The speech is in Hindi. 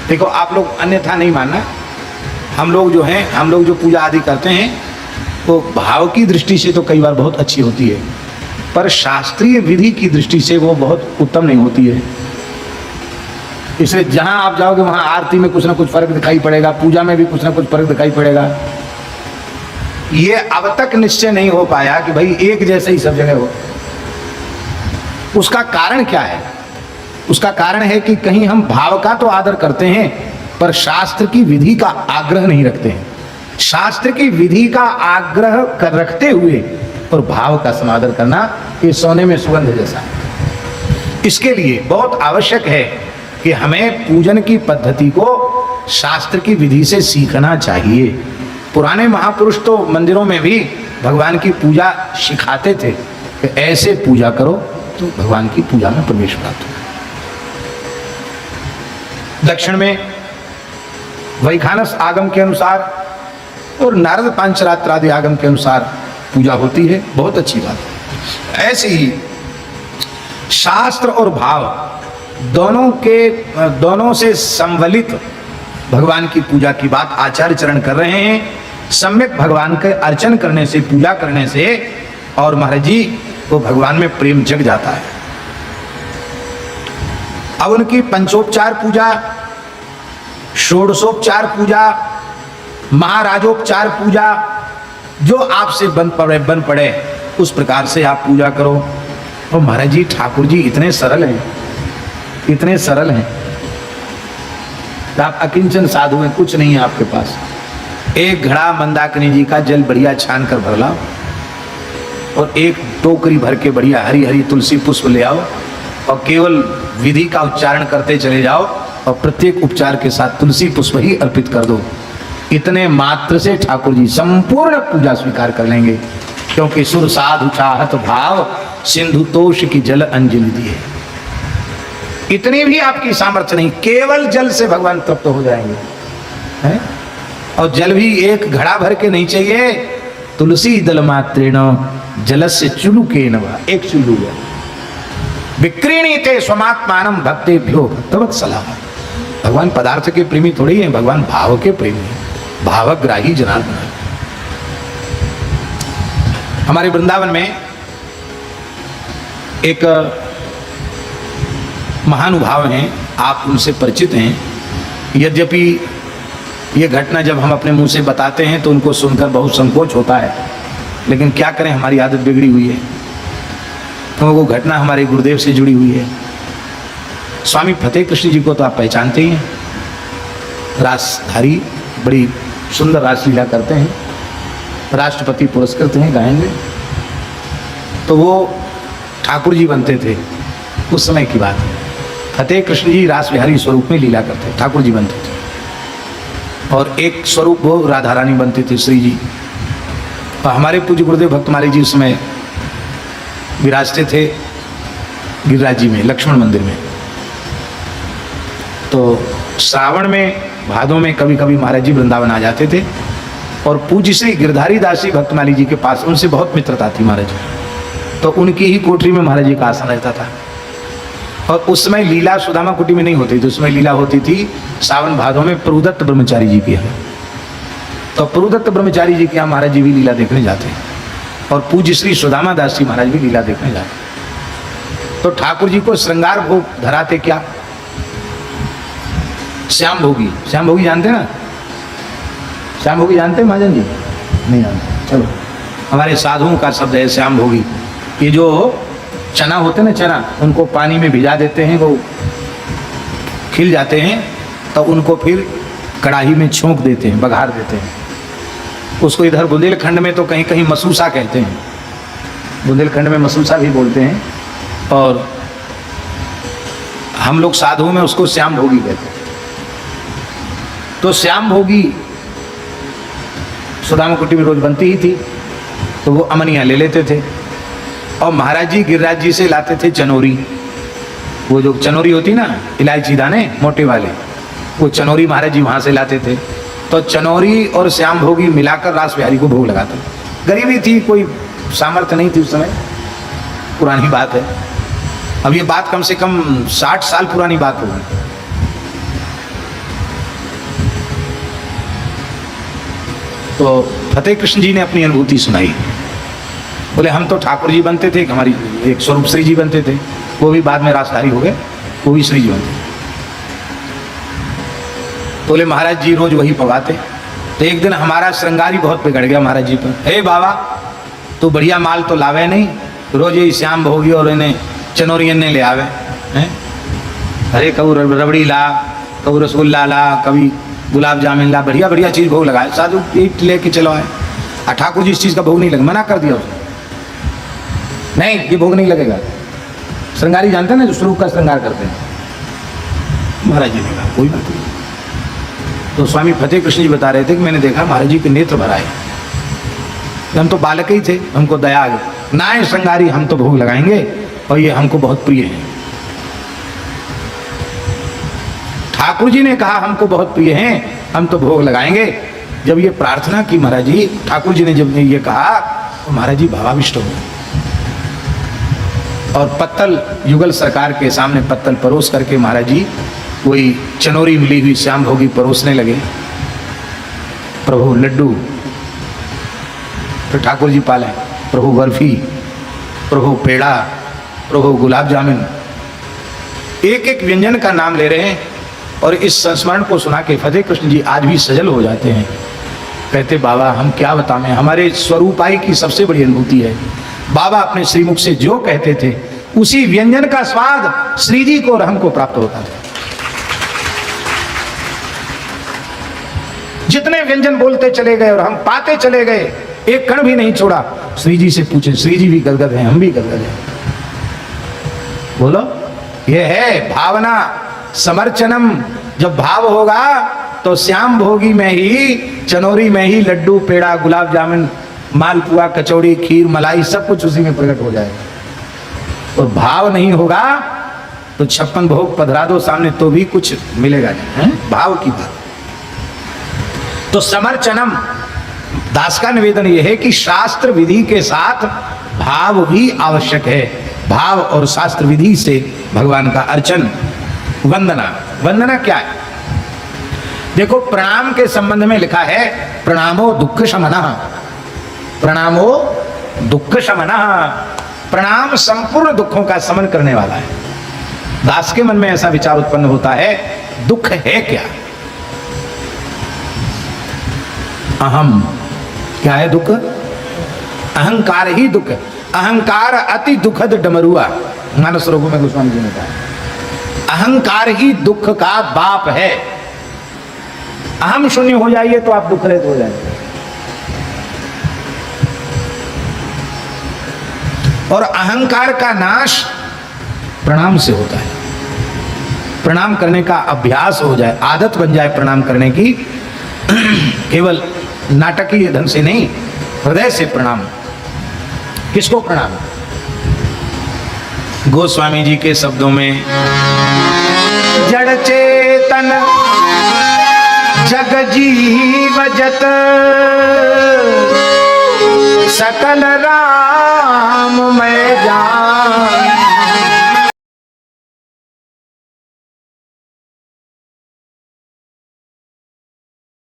देखो आप लोग अन्यथा नहीं मानना, हम लोग जो हैं, हम लोग जो पूजा आदि करते हैं वो भाव की दृष्टि से तो कई बार बहुत अच्छी होती है, पर शास्त्रीय विधि की दृष्टि से वो बहुत उत्तम नहीं होती है। इसलिए जहां आप जाओगे वहां आरती में कुछ ना कुछ फर्क दिखाई पड़ेगा, पूजा में भी कुछ ना कुछ फर्क दिखाई पड़ेगा। ये अब तक निश्चय नहीं हो पाया कि भाई एक जैसे ही सब जगह हो। उसका कारण क्या है? उसका कारण है कि कहीं हम भाव का तो आदर करते हैं पर शास्त्र की विधि का आग्रह नहीं रखते हैं। शास्त्र की विधि का आग्रह कर रखते हुए और भाव का समादर करना, ये सोने में सुगंध जैसा है। इसके लिए बहुत आवश्यक है कि हमें पूजन की पद्धति को शास्त्र की विधि से सीखना चाहिए। पुराने महापुरुष तो मंदिरों में भी भगवान की पूजा सिखाते थे कि ऐसे पूजा करो तो भगवान की पूजा में प्रवेश प्राप्त हो। दक्षिण में वैखानस आगम के अनुसार और नारद पांचरात्र आदि आगम के अनुसार पूजा होती है, बहुत अच्छी बात है। ऐसे ही शास्त्र और भाव दोनों से संवलित भगवान की पूजा की बात आचार्य चरण कर रहे हैं। सम्यक भगवान के अर्चन करने से, पूजा करने से और महाराज जी को भगवान में प्रेम जग जाता है। अब उनकी पंचोपचार पूजा, षोडशोपचार पूजा, महाराजोपचार पूजा जो आपसे बन पड़े उस प्रकार से आप पूजा करो। और महाराज जी ठाकुर जी इतने सरल हैं, इतने सरल हैं। आप अकिंचन साधु हैं, कुछ नहीं है आपके पास। एक घड़ा मंदाकिनी जी का जल बढ़िया छान कर भर लाओ और एक टोकरी भर के बढ़िया हरी हरी तुलसी पुष्प ले आओ और केवल विधि का उच्चारण करते चले जाओ और प्रत्येक उपचार के साथ तुलसी पुष्प ही अर्पित कर दो। इतने मात्र से ठाकुर जी संपूर्ण पूजा स्वीकार कर लेंगे, क्योंकि सुर साधु चाहत भाव सिंधु तोष की जल अंजलि दिए। इतनी भी आपकी सामर्थ्य नहीं, केवल जल से भगवान तृप्त हो जाएंगे है? और जल भी एक घड़ा भर के नहीं चाहिए। तुलसी दल मात्रेण जलस्य चुलुके नवा, एक चुल्लू है। विक्रीणीते स्वमात्मानं भक्तेभ्यो भक्तवत्सला। भगवान पदार्थ के प्रेमी थोड़ी है, भगवान भाव के प्रेमी है, भावग्राही जनार्दन। हमारे वृंदावन में एक महानुभाव हैं, आप उनसे परिचित हैं। यद्यपि ये घटना जब हम अपने मुंह से बताते हैं तो उनको सुनकर बहुत संकोच होता है, लेकिन क्या करें, हमारी आदत बिगड़ी हुई है। तो वो घटना हमारे गुरुदेव से जुड़ी हुई है। स्वामी फतेह कृष्ण जी को तो आप पहचानते ही हैं, रासधारी, बड़ी सुंदर रासलीला करते हैं, राष्ट्रपति पुरस्कृत हैं, गाएंगे। तो वो ठाकुर जी बनते थे उस समय की बात है। फतेह कृष्ण जी रास बिहारी स्वरूप में लीला करते, ठाकुर जी बनते थे। और एक स्वरूप वो राधा रानी बनते थे, श्री जी। और हमारे पूज्य गुरुदेव भक्तमाली जी उसमें विराजते थे गिरिराज जी में, लक्ष्मण मंदिर में। तो श्रावण में, भादों में कभी कभी महाराज जी वृंदावन आ जाते थे और पूज्य श्री गिरधारी दास जी भक्तमाली जी के पास, उनसे बहुत मित्रता थी महाराज जी। तो उनकी ही कोठरी में महाराज जी का आसन रहता था। और उस समय लीला सुदामा कुटी में नहीं होती थी, उसमें लीला होती थी सावन भादों में प्रभुदत्त ब्रह्मचारी जी की यहाँ। तो प्रभुदत्त ब्रह्मचारी जी के यहाँ महाराज जी भी लीला देखने जाते और पूज्य श्री सुदामा दास जी महाराज भी लीला देखने जाते। तो ठाकुर जी को श्रृंगार भोग धराते क्या? श्याम भोगी। श्याम भोगी जानते ना? श्याम भोगी जानते हैं महाजन जी? नहीं जानते, चलो। हमारे साधुओं का शब्द है श्याम भोगी। ये जो चना होते हैं ना, चना, उनको पानी में भिजा देते हैं, वो खिल जाते हैं, तो उनको फिर कढ़ाई में छोंक देते हैं, बघार देते हैं। उसको इधर बुंदेलखंड में तो कहीं कहीं मसूसा कहते हैं, बुंदेलखंड में मसूसा भी बोलते हैं, और हम लोग साधुओं में उसको श्याम भोगी कहते हैं। तो श्याम भोगी सुदामा कुटी में रोज बनती ही थी, तो वो अमनिया ले लेते थे। और महाराज जी गिरिराज जी से लाते थे चनोरी, वो जो चनोरी होती ना, इलायची दाने मोटे वाले, वो चनोरी महाराज जी वहाँ से लाते थे। तो चनोरी और श्याम भोगी मिलाकर रास बिहारी को भोग लगाते। गरीबी थी, कोई सामर्थ्य नहीं थी उस समय, पुरानी बात है। अब ये बात कम से कम 60 साल पुरानी बात होगी। तो फतेह कृष्ण जी ने अपनी अनुभूति सुनाई। बोले हम तो ठाकुर जी बनते थे, हमारी एक स्वरूप श्री जी बनते थे, वो भी बाद में रासधारी हो गए, वो भी श्री जी बनते। बोले महाराज जी रोज वही पवाते। तो एक दिन हमारा श्रृंगारी बहुत बिगड़ गया महाराज जी पर। हे बाबा तू बढ़िया माल तो लावे नहीं, रोज यही श्याम भोगी और इन्हें चनोरियन ने ले आवे हैं। अरे कभी रबड़ी ला, कभी रसगुल्ला ला, कभी गुलाब जामुन ला, बढ़िया बढ़िया चीज भोग लगाए, साधु ईट लेके चलो आए। ठाकुर जी इस चीज का भोग नहीं लगा, मना कर दिया उसने, नहीं ये भोग नहीं लगेगा। श्रृंगारी जानते हैं ना, जो स्वरूप का श्रृंगार करते हैं। महाराज जी ने कहा कोई बात नहीं। तो स्वामी फतेह कृष्ण जी बता रहे थे कि मैंने देखा महाराज जी के नेत्र भर आए, हम तो बालक ही थे, हमको दया आ गई। ना श्रृंगारी हम तो भोग लगाएंगे और ये हमको बहुत प्रिय है। ठाकुर जी ने कहा हमको बहुत प्रिय हैं, हम तो भोग लगाएंगे। जब ये प्रार्थना की महाराज जी, ठाकुर जी ने जब ये कहा तो महाराज जी भावाविष्ट हो गए और पत्तल युगल सरकार के सामने पत्तल परोस करके महाराज जी कोई चनोरी मिली हुई श्याम भोगी परोसने लगे। प्रभु लड्डू, तो ठाकुर जी पाले, प्रभु बर्फी, प्रभु पेड़ा, प्रभु गुलाब जामुन, एक एक व्यंजन का नाम ले रहे हैं। और इस संस्मरण को सुना के फतेह कृष्ण जी आज भी सजल हो जाते हैं। कहते बाबा हम क्या बताएं, हमारे स्वरूपाई की सबसे बड़ी अनुभूति है। बाबा अपने श्रीमुख से जो कहते थे उसी व्यंजन का स्वाद श्री जी को और हमको प्राप्त होता था। जितने व्यंजन बोलते चले गए और हम पाते चले गए, एक कण भी नहीं छोड़ा। श्री जी से पूछे, श्री जी भी गदगद हैं, हम भी गदगद हैं। बोलो, ये है भावना समर्चनम। जब भाव होगा तो श्याम भोगी में ही, चनोरी में ही लड्डू पेड़ा गुलाब जामुन मालपुआ कचौड़ी खीर मलाई सब कुछ उसी में प्रकट हो जाएगा। और भाव नहीं होगा तो 56 भोग पधरा दो सामने तो भी कुछ मिलेगा नहीं। भाव की बात। तो समर्चनम, दास का निवेदन यह है कि शास्त्र विधि के साथ भाव भी आवश्यक है। भाव और शास्त्र विधि से भगवान का अर्चन, वंदना। वंदना क्या है? देखो प्रणाम के संबंध में लिखा है प्रणामो दुख शमनः, प्रणामो दुख शमनः। प्रणाम संपूर्ण दुखों का शमन करने वाला है। दास के मन में ऐसा विचार उत्पन्न होता है, दुख है क्या? अहम, क्या है दुख? अहंकार ही दुख है। अहंकार अति दुखद डमरुआ, मानस रोगों में गोस्वामी जी ने कहा अहंकार ही दुख का बाप है। अहम शून्य हो जाइए तो आप दुख रहित हो जाएंगे। और अहंकार का नाश प्रणाम से होता है। प्रणाम करने का अभ्यास हो जाए, आदत बन जाए प्रणाम करने की, केवल नाटकीय ढंग से नहीं, हृदय से प्रणाम। किसको प्रणाम? गोस्वामी जी के शब्दों में, जड़ चेतन जग जीव जत सकल रा